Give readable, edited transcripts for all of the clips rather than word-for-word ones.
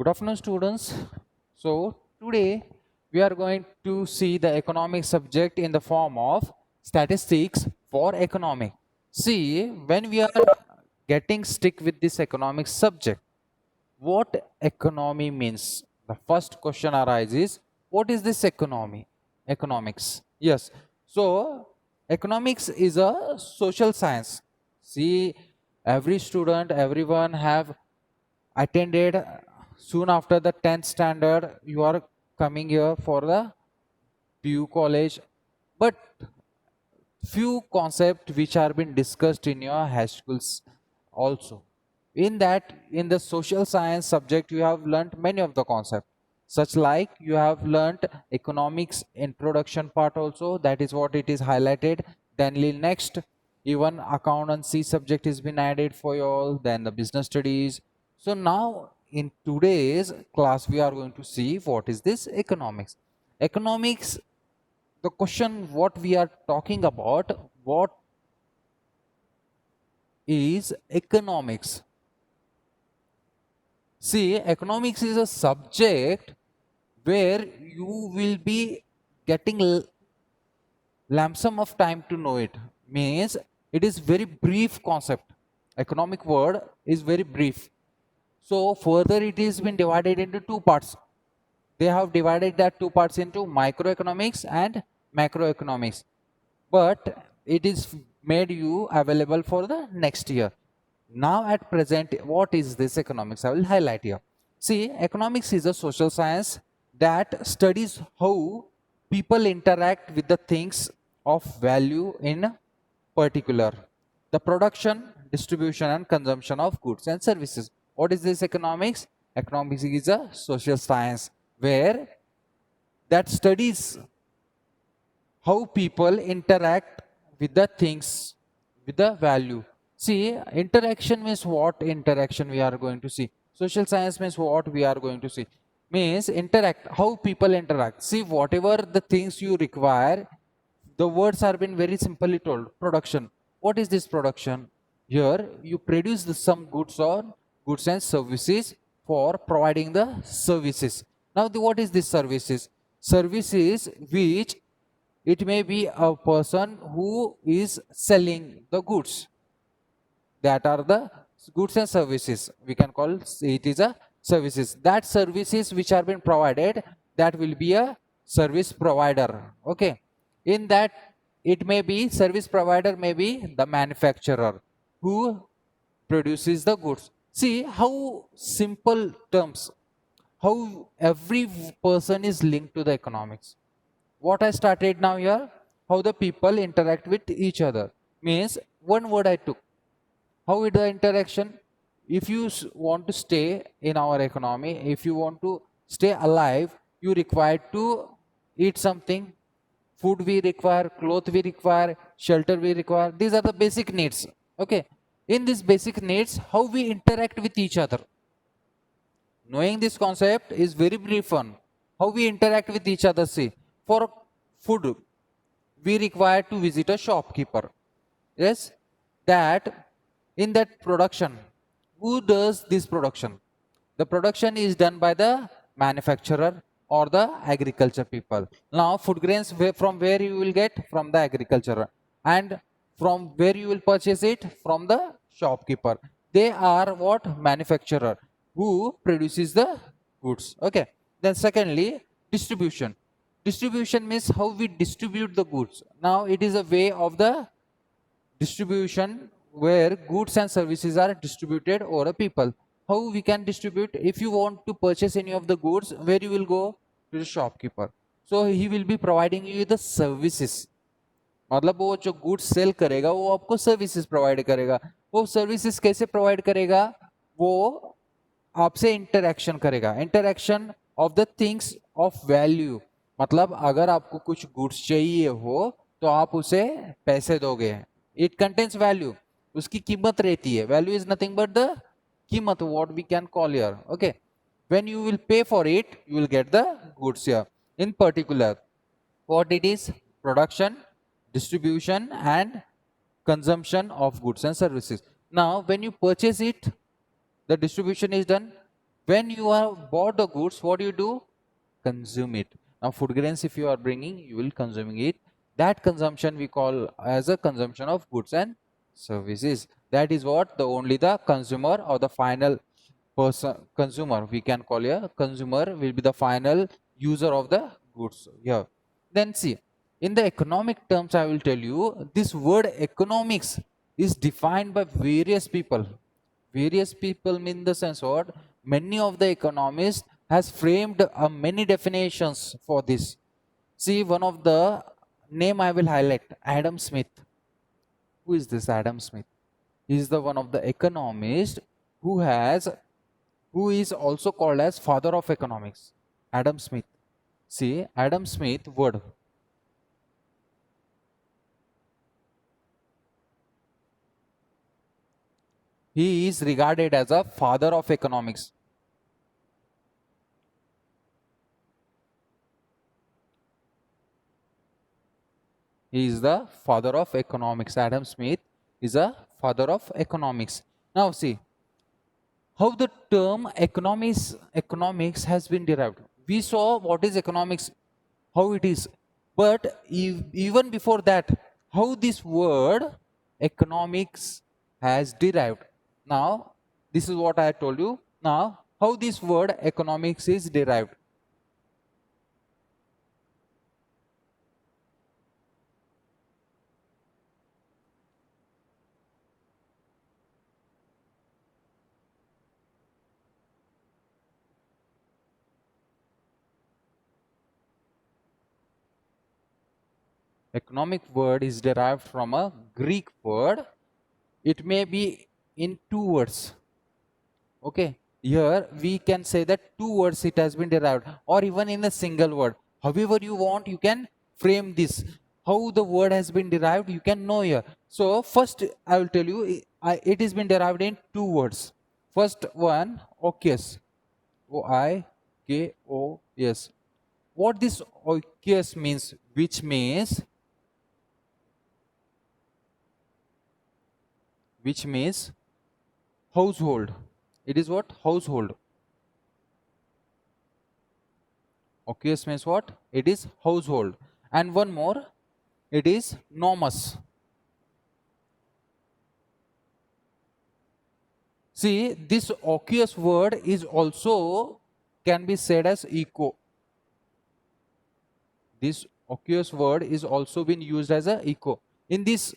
Good afternoon, students. So, today we are going to see the economic subject in the form of statistics for economic. See, when we are getting stick with this economic subject, what economy means? The first question arises, what is this economy? Economics. Yes. So, economics is a social science. See, every student, everyone have attended soon after the 10th standard. You are coming here for the PU college, but few concepts which are been discussed in your high schools also. In that, in the social science subject, you have learnt many of the concepts, such like you have learnt economics introduction part also, that is what it is highlighted. Then next, even accountancy subject has been added for you all, then the business studies. So now in today's class we are going to see what is this economics. Economics, the question what we are talking about, what is economics? See, economics is a subject where you will be getting lump sum of time to know it. Means it is very brief concept. Economic word is very brief. So further it is been divided into two parts. They have divided that two parts into microeconomics and macroeconomics. But it is made you available for the next year. Now at present, what is this economics? I will highlight here. See, economics is a social science that studies how people interact with the things of value in particular. The production, distribution and consumption of goods and services. What is this economics? Economics is a social science where that studies how people interact with the things, with the value. See, interaction means what interaction we are going to see. Social science means what we are going to see. Means interact, how people interact. See, whatever the things you require, the words are been very simply told. Production. What is this production? Here, you produce some goods or goods and services for providing the services. Now, what is this services? Services which it may be a person who is selling the goods. That are the goods and services. We can call it is a services. That services which are being provided, that will be a service provider. Okay. In that, it may be service provider, may be the manufacturer who produces the goods. See how simple terms, how every person is linked to the economics. What I started now here, how the people interact with each other. Means one word I took. How is the interaction? If you want to stay in our economy, if you want to stay alive, you require to eat something. Food we require, cloth we require, shelter we require. These are the basic needs. Okay. In these basic needs, how we interact with each other. Knowing this concept is very brief one. How we interact with each other. See, for food, we require to visit a shopkeeper. Yes, that in that production, who does this production? The production is done by the manufacturer or the agriculture people. Now, food grains from where you will get? From the agriculture. And from where you will purchase it? From the shopkeeper. They are what? Manufacturer who produces the goods. Okay. Then secondly, distribution. Distribution means how we distribute the goods. Now it is a way of the distribution where goods and services are distributed over a people. How we can distribute? If you want to purchase any of the goods, where you will go? To the shopkeeper. So he will be providing you the services. मतलब वो जो goods sale करेगा वो आपको services provide करेगा. वो services कैसे provide करेगा? वो आपसे इंटरेक्शन करेगा. Interaction of the things of value. मतलब अगर आपको कुछ गुड्स चाहिए हो तो आप उसे पैसे दोगे. It contains value. उसकी कीमत रहती है. Value is nothing but the कीमत, what we can call here. Okay. When you will pay for it, you will get the goods here. In particular, what it is? Production, distribution and consumption of goods and services. Now, when you purchase it, the distribution is done. When you have bought the goods, what do you do? Consume it. Now, food grains, if you are bringing, you will consuming it. That consumption we call as a consumption of goods and services. That is what the only the consumer or the final person, consumer, we can call a consumer, will be the final user of the goods here. Then see, in the economic terms, I will tell you, this word economics is defined by various people. Various people mean the sense what? Many of the economists has framed many definitions for this. See, one of the name I will highlight, Adam Smith. Who is this Adam Smith? He is the one of the economist who has, who is also called as father of economics. Adam Smith. See, Adam Smith word. He is regarded as a father of economics. He is the father of economics. Adam Smith is a father of economics. Now see, how the term economics has been derived. We saw what is economics, how it is. But even before that, how this word economics has derived. Now, this is what I told you. Now, how this word economics is derived. Economic word is derived from a Greek word. It may be in two words. Okay, here we can say that two words it has been derived, or even in a single word. However you want, you can frame this. How the word has been derived, you can know here. So first I will tell you, it has been derived in two words. First one, oikos, Oikos. What this oikos means, which means household. It is what? Household. Oikos means what? It is household. And one more, it is nomos. See, this oikos word is also can be said as eco. This oikos word is also been used as a eco. In this,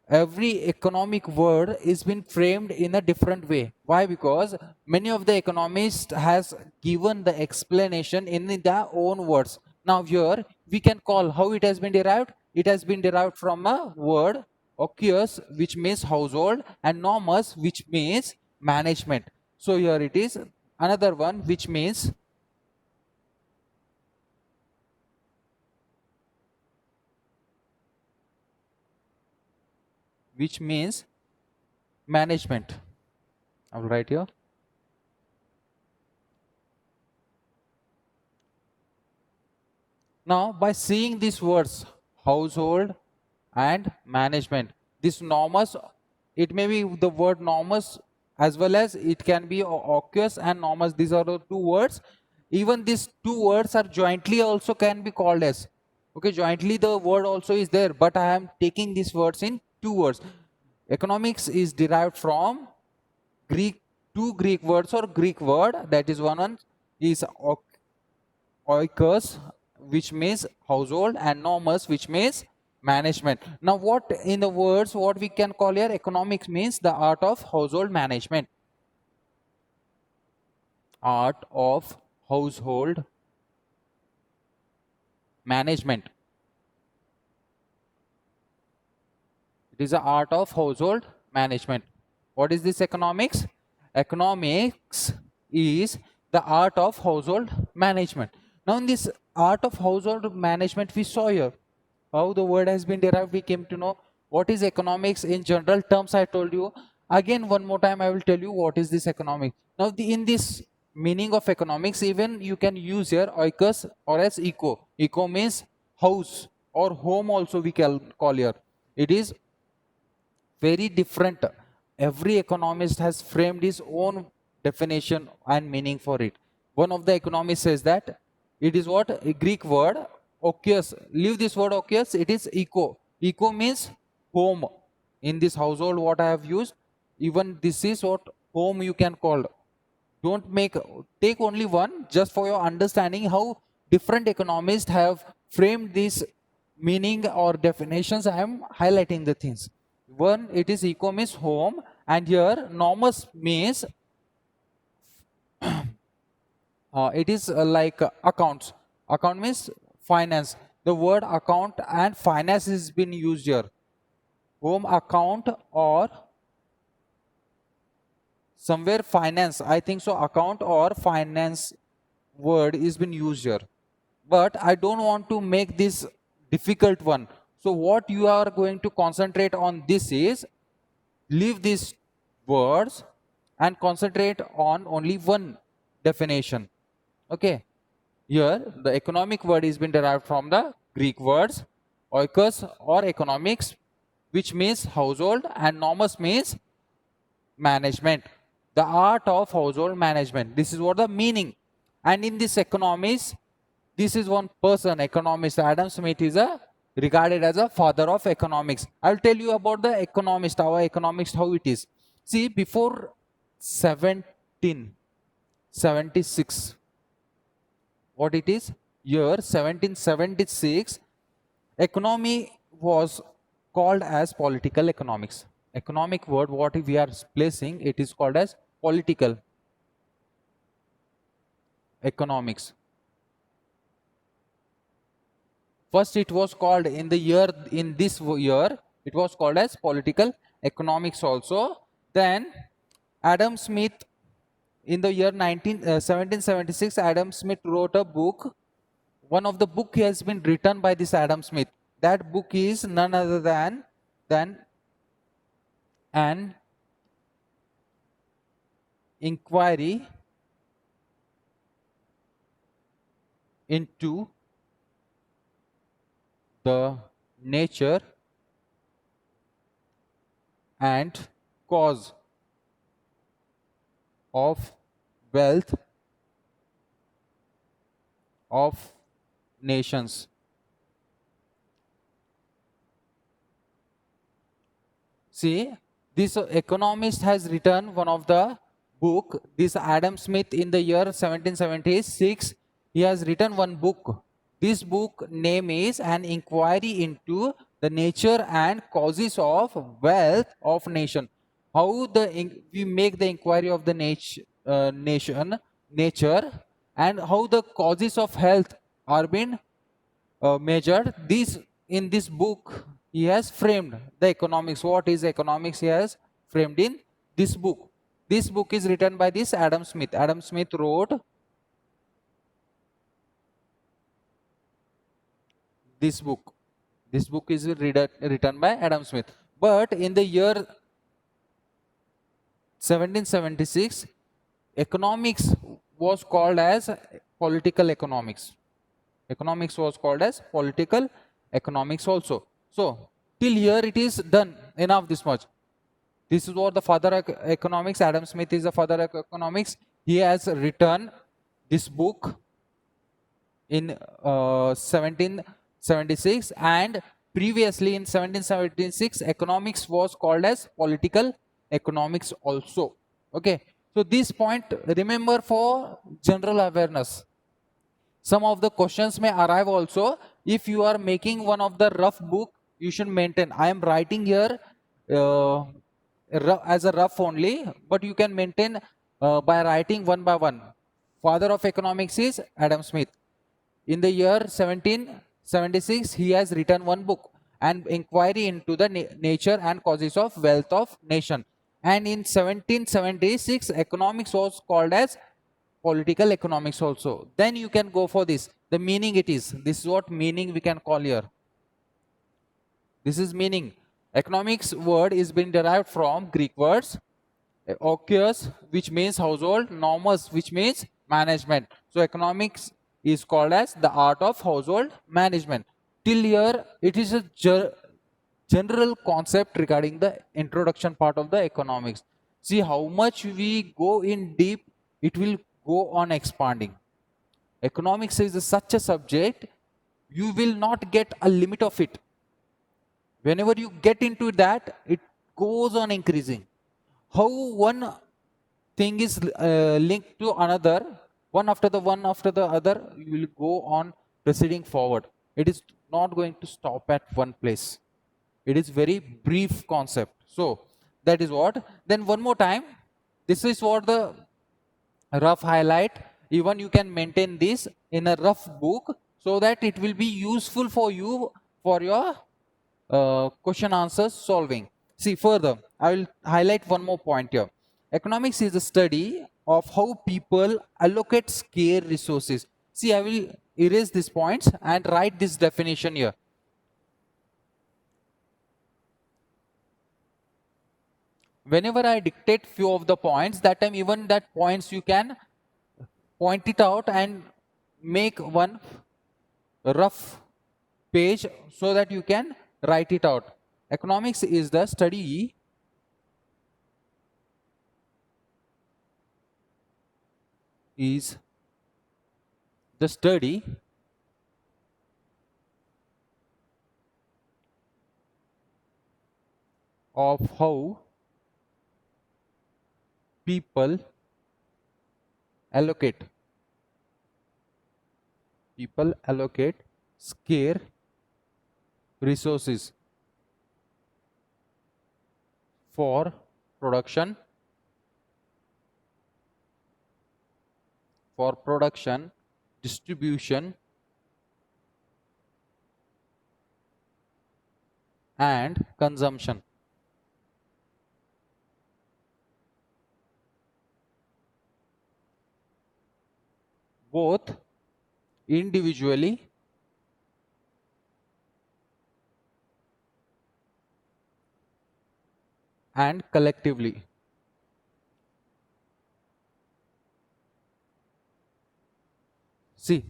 every economic word is been framed in a different way. Why? Because many of the economists has given the explanation in their own words. Now here we can call how it has been derived. It has been derived from a word oikos, which means household, and nomos, which means management. So here it is another one which means management. I will write here. Now, by seeing these words, household and management, this nomos, it may be the word nomos as well as it can be oikos and nomos. These are the two words. Even these two words are jointly also can be called as. Okay, jointly the word also is there, but I am taking these words in two words. Economics is derived from Greek, two Greek words or Greek word. That is one is oikos, which means household, and nomos, which means management. Now, what in the words, what we can call here, economics means the art of household management. Art of household management. It is the art of household management. What is this economics? Economics is the art of household management. Now, in this art of household management, we saw here how the word has been derived. We came to know what is economics in general terms. I told you. Again, one more time, I will tell you what is this economics. Now, in this meaning of economics, even you can use here oikos or as eco. Eco means house or home also we can call here. It is very different. Every economist has framed his own definition and meaning for it. One of the economists says that it is what a Greek word, okios. Leave this word okios, it is eco. Eco means home. In this household, what I have used, even this is what home you can call. Don't make, take only one just for your understanding how different economists have framed this meaning or definitions. I am highlighting the things. One, it is eco means home, and here nomos means it is like accounts. Account means finance. The word account and finance has been used here. Home account or somewhere finance, I think so, account or finance word is been used here. But I don't want to make this difficult one. So what you are going to concentrate on this is, leave these words and concentrate on only one definition. Okay. Here the economic word is been derived from the Greek words oikos or economics, which means household, and nomos means management, the art of household management. This is what the meaning. And in this economics, this is one person, economist Adam Smith is a regarded as a father of economics. I'll tell you about the economist, our economics, how it is. See, before 1776, what it is? Year 1776, economy was called as political economics. Economic word, what we are placing, it is called as political economics. First it was called in this year, it was called as political economics also. Then Adam Smith, in the year 1776, Adam Smith wrote a book. One of the book has been written by this Adam Smith. That book is none other than an inquiry into the nature and cause of wealth of nations. See, this economist has written one of the book, this Adam Smith, in the year 1776, he has written one book. This book name is An Inquiry into the Nature and Causes of Wealth of Nation. How we make the inquiry of the nature, and how the causes of health are being measured. In this book, he has framed the economics. What is economics? He has framed in this book. This book is written by this Adam Smith. Adam Smith wrote this book. This book is written by Adam Smith. But in the year 1776, economics was called as political economics. Economics was called as political economics also. So till here it is done. Enough this much. This is what the father of economics, Adam Smith is the father of economics. He has written this book in 1776, and previously in 1776 economics was called as political economics also. Okay, so this point remember for general awareness. Some of the questions may arrive also. If you are making one of the rough book, you should maintain. I am writing here as a rough only, but you can maintain by writing one by one. Father of economics is Adam Smith. In the year 1776, he has written one book, An Inquiry into the Nature and Causes of Wealth of Nation. And in 1776, economics was called as political economics also. Then you can go for this. The meaning it is. This is what meaning we can call here. This is meaning. Economics word is been derived from Greek words. Okios, which means household. Nomos, which means management. So economics is called as the art of household management. Till here, it is a general concept regarding the introduction part of the economics. See how much we go in deep, it will go on expanding. Economics is such a subject, you will not get a limit of it. Whenever you get into that, it goes on increasing. How one thing is linked to another, one after the other, you will go on proceeding forward. It is not going to stop at one place. It is very brief concept. So that is what. Then one more time, this is what the rough highlight. Even you can maintain this in a rough book so that it will be useful for you for your question answers solving. See further, I will highlight one more point here. Economics is a study of how people allocate scarce resources. See, I will erase these points and write this definition here. Whenever I dictate few of the points, that time even that points you can point it out and make one rough page so that you can write it out. Economics is the study is the study of how people allocate scarce resources for production distribution and consumption. Both individually and collectively. See,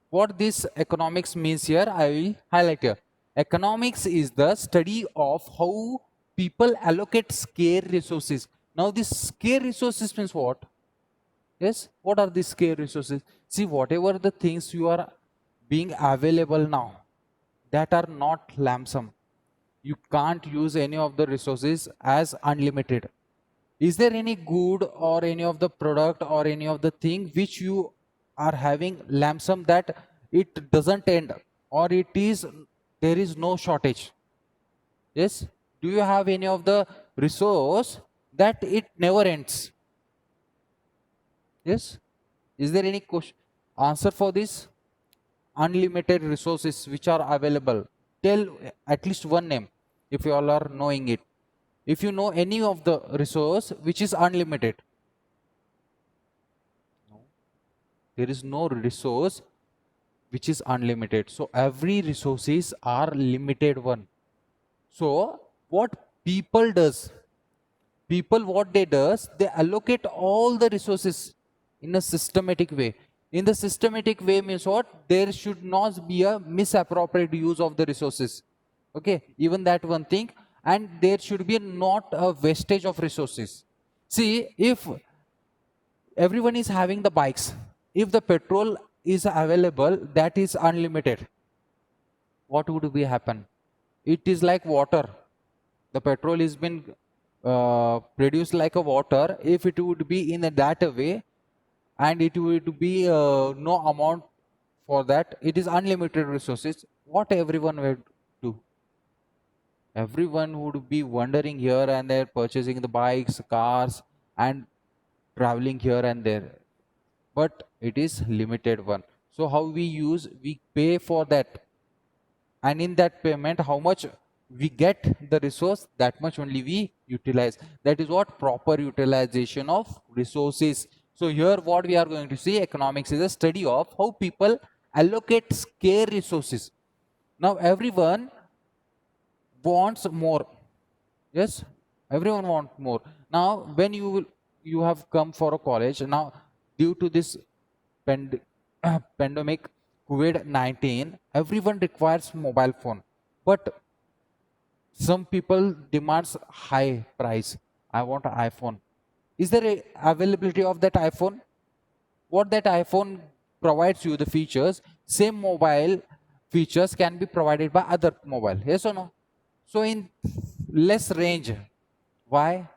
what this economics means here, I will highlight here. Economics is the study of how people allocate scarce resources. Now, this scarce resources means what? Yes, what are these scarce resources? See, whatever the things you are being available now, that are not lump sum. You can't use any of the resources as unlimited. Is there any good or any of the product or any of the thing which you are having lump sum that it doesn't end, or it is there is no shortage? Yes. Do you have any of the resource that it never ends? Yes. Is there any question answer for this? Unlimited resources which are available. Tell at least one name if you all are knowing it. If you know any of the resource which is unlimited. No. There is no resource which is unlimited. So every resources are limited one. So what people does? People what they does, they allocate all the resources in a systematic way. In the systematic way means what? There should not be a misappropriate use of the resources. Okay, even that one thing, and there should be not a wastage of resources. See, if everyone is having the bikes, if the petrol is available, that is unlimited, what would be happen? It is like water. The petrol is been produced like a water. If it would be in that way, and it would be no amount for that, it is unlimited resources, what everyone would do? Everyone would be wandering here and there, purchasing the bikes, cars, and traveling here and there. But it is limited one. So how we use, we pay for that, and in that payment how much we get the resource, that much only we utilize. That is what proper utilization of resources. So here what we are going to see, economics is a study of how people allocate scarce resources. Now everyone wants more. Yes, everyone wants more. Now when you have come for a college, now due to this pandemic COVID-19, everyone requires mobile phone, but some people demands high price, I want an iPhone. Is there a availability of that iPhone? What that iPhone provides you, the features, same mobile features can be provided by other mobile. Yes or no? So in less range, why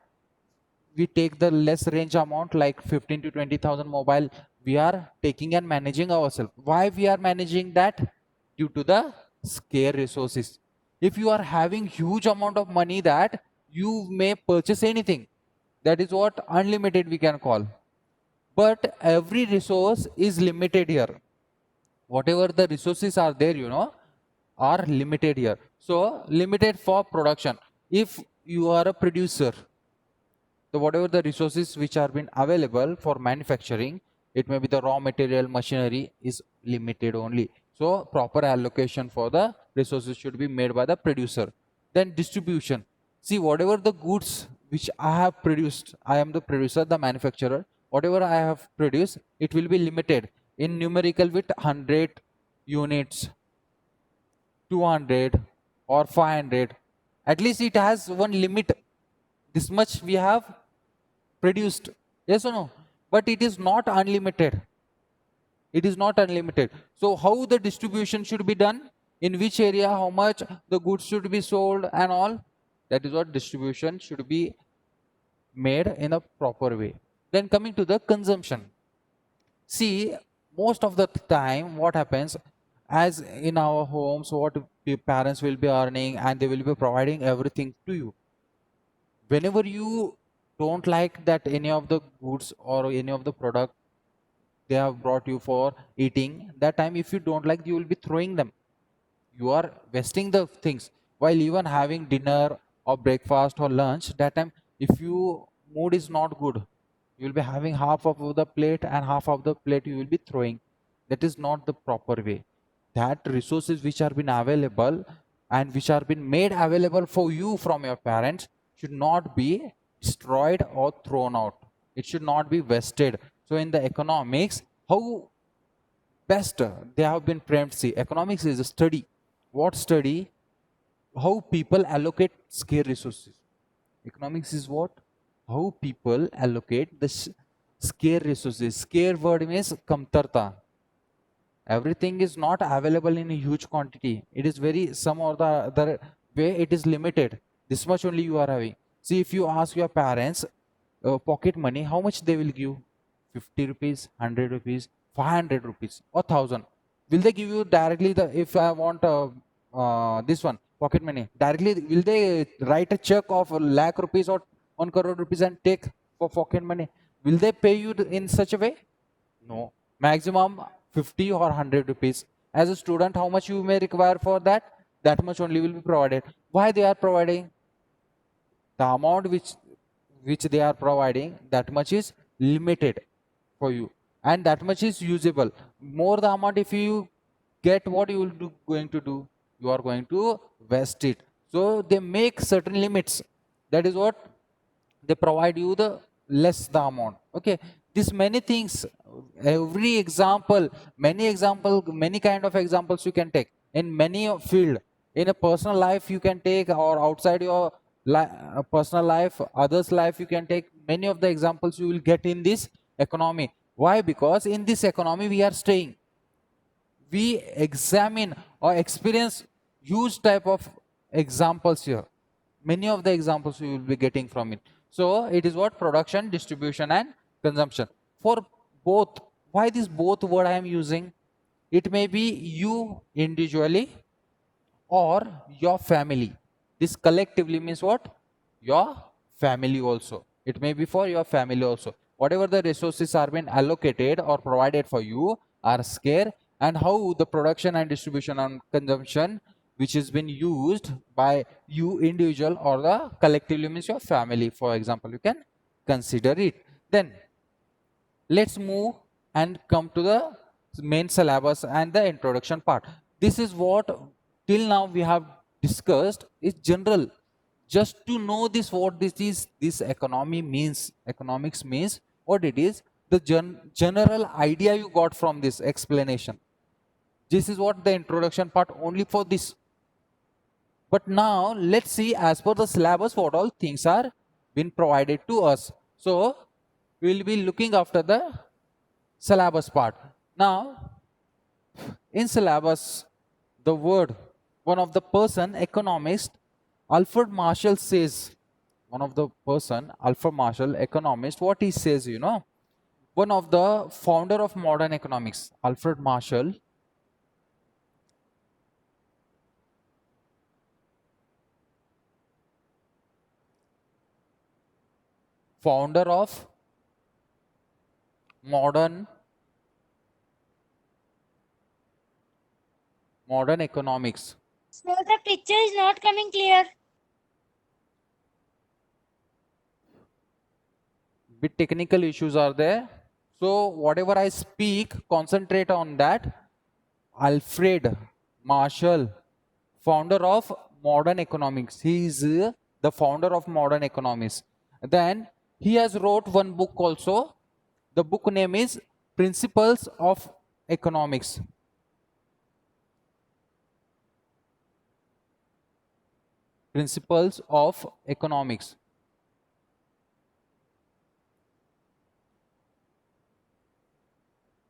we take the less range amount like 15 to 20,000 mobile, we are taking and managing ourselves. Why we are managing that? Due to the scarce resources. If you are having huge amount of money, that you may purchase anything, that is what unlimited we can call. But every resource is limited here. Whatever the resources are there, are limited here. So limited for production. If you are a producer, so whatever the resources which are been available for manufacturing, it may be the raw material, machinery, is limited only. So proper allocation for the resources should be made by the producer. Then distribution. See, whatever the goods which I have produced, I am the producer, the manufacturer, whatever I have produced, it will be limited in numerical with 100 units, 200 or 500. At least it has one limit. This much we have produced. Yes or no? But it is not unlimited. It is not unlimited. So how the distribution should be done, in which area, how much the goods should be sold and all, that is what distribution should be made in a proper way. Then coming to the consumption. See, most of the time what happens, as in our homes, what the parents will be earning and they will be providing everything to you. Whenever you don't like that any of the goods or any of the product they have brought you for eating, that time if you don't like, you will be throwing them. You are wasting the things. While even having dinner or breakfast or lunch, that time if you mood is not good, you will be having half of the plate and half of the plate you will be throwing. That is not the proper way. That resources which are been available and which are been made available for you from your parents should not be destroyed or thrown out. It should not be wasted. So in the economics, how best they have been framed. See, economics is a study. What study? How people allocate scarce resources. Economics is what? How people allocate the scarce resources. Scarce word means kamtarta. Everything is not available in a huge quantity. It is very, some or the other way it is limited. This much only you are having. See, if you ask your parents pocket money, how much they will give? 50 rupees, 100 rupees, 500 rupees or 1000. Will they give you directly the, if I want this one pocket money directly, will they write a check of a lakh rupees or 1 crore rupees and take for pocket money? Will they pay you in such a way? No. Maximum 50 or 100 rupees. As a student, how much you may require for that? That much only will be provided. Why they are providing? The amount which they are providing, that much is limited for you, and that much is usable. More the amount, if you get, what you will do, going to do? You are going to waste it. So they make certain limits. That is what they provide you, the less the amount. Okay, this many things, every example, many kind of examples you can take in many field. In a personal life you can take, or outside your personal life, others life, you can take many of the examples you will get in this economy. Why? Because in this economy we are staying, we examine or experience huge type of examples here. Many of the examples we will be getting from it. So it is what? Production, distribution and consumption. For both, why this both word I am using? It may be you individually or your family. This collectively means what? Your family also. It may be for your family also. Whatever the resources are being allocated or provided for you are scarce, and how the production and distribution and consumption which has been used by you individual or the collectively means your family, for example, you can consider it. Then let's move and come to the main syllabus and the introduction part. This is what till now we have discussed is general. Just to know this, what this is, this economy means, economics means what it is, the general idea you got from this explanation. This is what the introduction part only for this. But now let's see, as per the syllabus, what all things are been provided to us. So we will be looking after the syllabus part. Now, in syllabus, the word, one of the person, economist, Alfred Marshall says, one of the person, Alfred Marshall, economist, what he says, one of the founder of modern economics, Alfred Marshall, founder of modern economics. So the picture is not coming clear. Bit technical issues are there. So whatever I speak, concentrate on that. Alfred Marshall, founder of modern economics. He is the founder of modern economics. Then he has wrote one book also. The book name is Principles of Economics. Principles of Economics.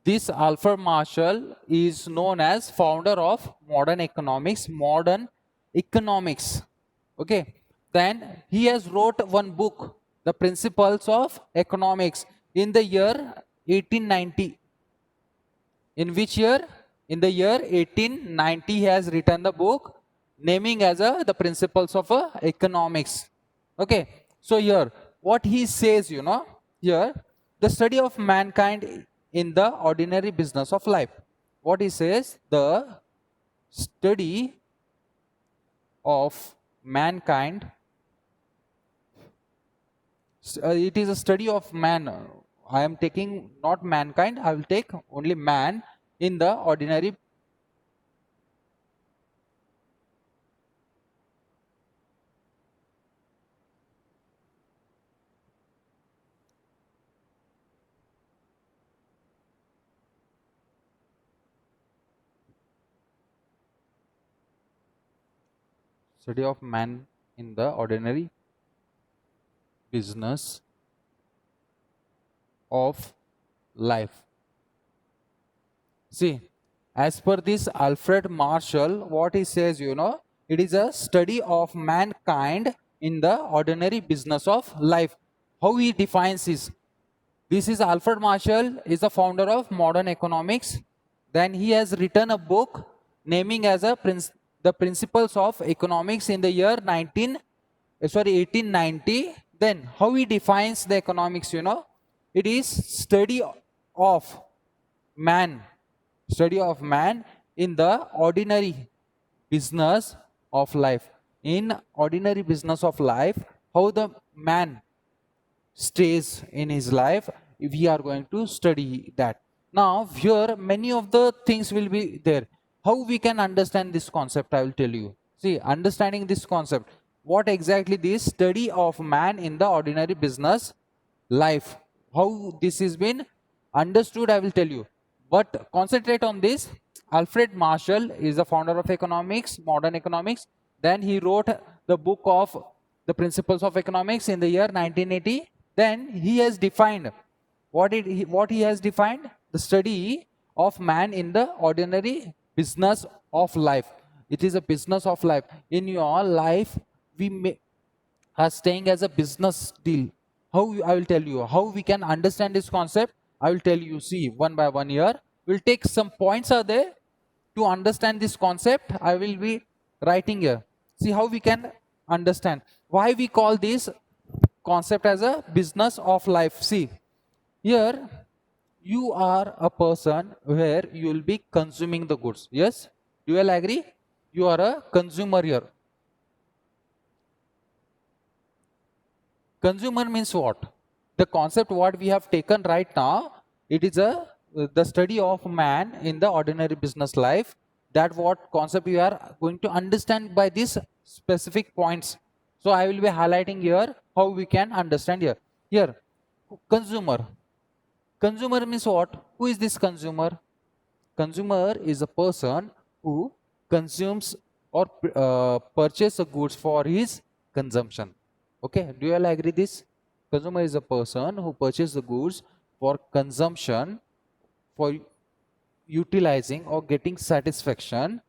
This Alfred Marshall is known as founder of modern economics, Okay. Then he has wrote one book, The Principles of Economics, in the year 1890. In which year? In the year 1890, he has written the book naming as the Principles of Economics. Okay. So here, what he says, here, the study of mankind in the ordinary business of life. What he says, the study of mankind, it is a study of man. I am taking not mankind, I will take only man in the ordinary study of man in the ordinary business of life. See, as per this Alfred Marshall, what he says, it is a study of mankind in the ordinary business of life. How he defines this is Alfred Marshall, is the founder of modern economics. Then he has written a book naming as the Principles of Economics in the year 1890. Then how he defines the economics, it is study of man in the ordinary business of life. In ordinary business of life, how the man stays in his life, if we are going to study that. Now here many of the things will be there. How we can understand this concept, I will tell you. See, understanding this concept, what exactly this study of man in the ordinary business life, how this has been understood, I will tell you. But concentrate on this. Alfred Marshall is the founder of economics, modern economics. Then he wrote the book of the Principles of Economics in the year 1980. Then he has defined what he has defined, the study of man in the ordinary business of life. It is a business of life. In your life, we are staying as a business deal. I will tell you how we can understand this concept. I will tell you, see, one by one here. We'll take some points are there to understand this concept. I will be writing here. See how we can understand why we call this concept as a business of life. See, here you are a person where you will be consuming the goods. Yes, you will agree. You are a consumer here. Consumer means what? The concept what we have taken right now, it is the study of man in the ordinary business life. That what concept you are going to understand by these specific points. So I will be highlighting here how we can understand here. Here, consumer. Consumer means what? Who is this consumer? Consumer is a person who consumes or purchase goods for his consumption. Okay, do you all agree this? Consumer is a person who purchases the goods for consumption, for utilizing or getting satisfaction,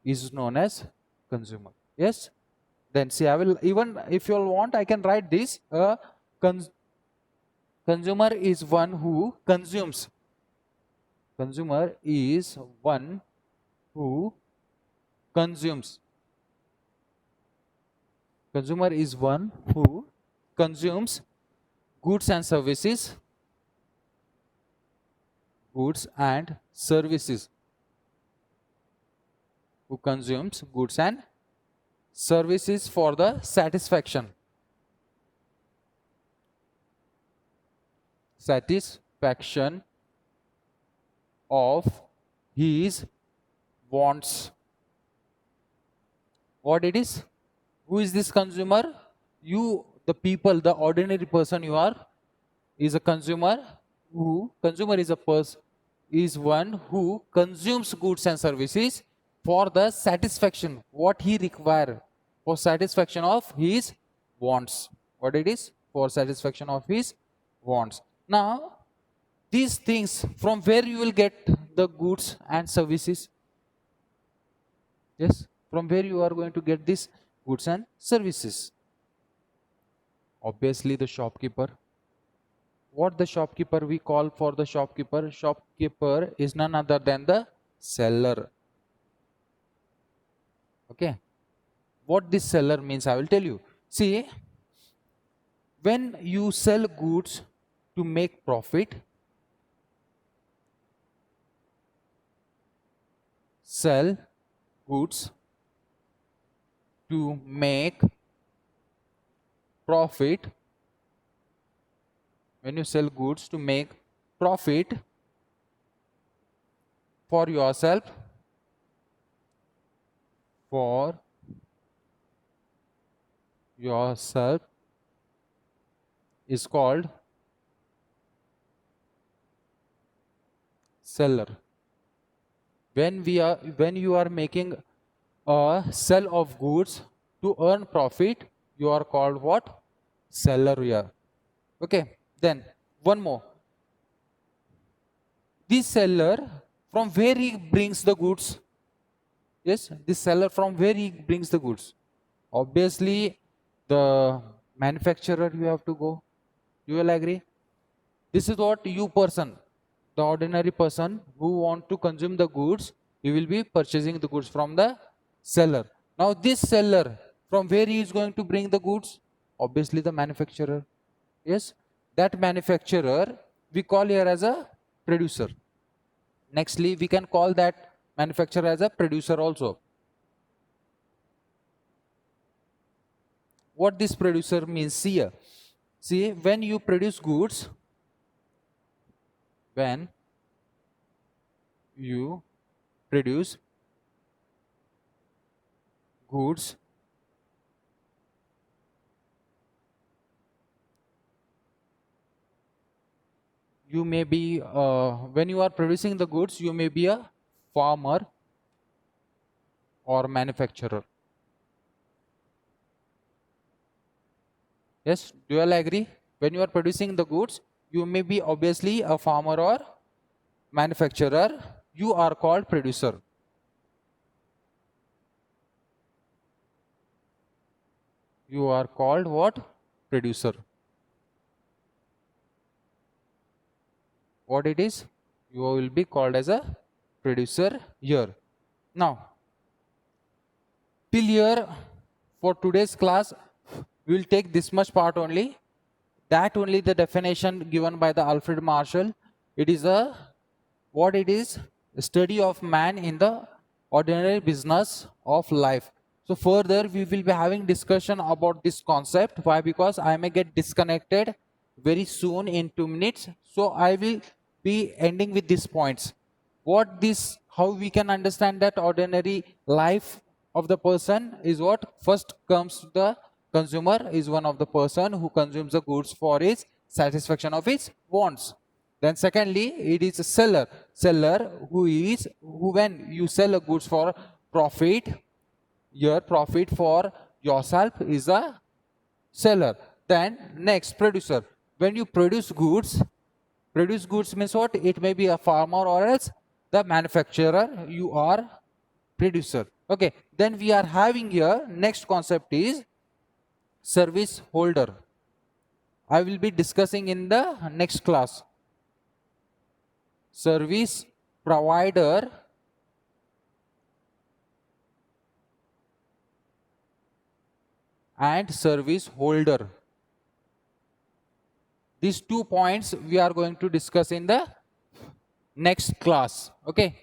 is known as consumer. Yes? Then see, I will, even if you all want, I can write this. Cons Consumer is one who consumes. Consumer is one who consumes. Consumer is one who consumes goods and services, goods and services, who consumes goods and services for the satisfaction of his wants. What it is? Who is this consumer? You, the people, the ordinary person you are, is a consumer. Who consumer is a person, is one who consumes goods and services for the satisfaction what he require, for satisfaction of his wants. What it is? For satisfaction of his wants. Now these things, from where you will get the goods and services? Yes, from where you are going to get these goods and services? Obviously the shopkeeper. What the shopkeeper we call for the shopkeeper? Shopkeeper is none other than the seller. Okay. What this seller means, I will tell you. See, when you sell goods to make profit, sell goods to make profit, when you sell goods to make profit for yourself, for yourself, is called seller. When you are making a sell of goods to earn profit, you are called what? Seller here. Okay, then one more. This seller, from where he brings the goods? Yes, this seller, from where he brings the goods? Obviously the manufacturer you have to go. You will agree? This is what you person, the ordinary person who want to consume the goods, he will be purchasing the goods from the seller. Now this seller, from where he is going to bring the goods? Obviously the manufacturer. Yes, that manufacturer we call here as a producer. Nextly, we can call that manufacturer as a producer also. What this producer means here? See, when you produce goods, when you produce goods, you may be, when you are producing the goods, you may be a farmer or manufacturer. Yes, do you all agree? When you are producing the goods, you may be obviously a farmer or manufacturer. You are called producer. You are called what? Producer. What it is? You will be called as a producer here. Now, till here, for today's class, we will take this much part only. That only the definition given by the Alfred Marshall. It is a, what it is? A study of man in the ordinary business of life. So further we will be having discussion about this concept. Why? Because I may get disconnected very soon in 2 minutes. So I will be ending with these points. What this, how we can understand that ordinary life of the person is what? First comes the consumer is one of the person who consumes the goods for his satisfaction of his wants. Then secondly, it is a seller. Seller who is, who when you sell a goods for profit, your profit for yourself is a seller. Then next, producer. When you produce goods means what? It may be a farmer or else the manufacturer. You are producer. Okay, then we are having here next concept is service holder. I will be discussing in the next class. Service provider and service holder. These 2 points we are going to discuss in the next class. Okay.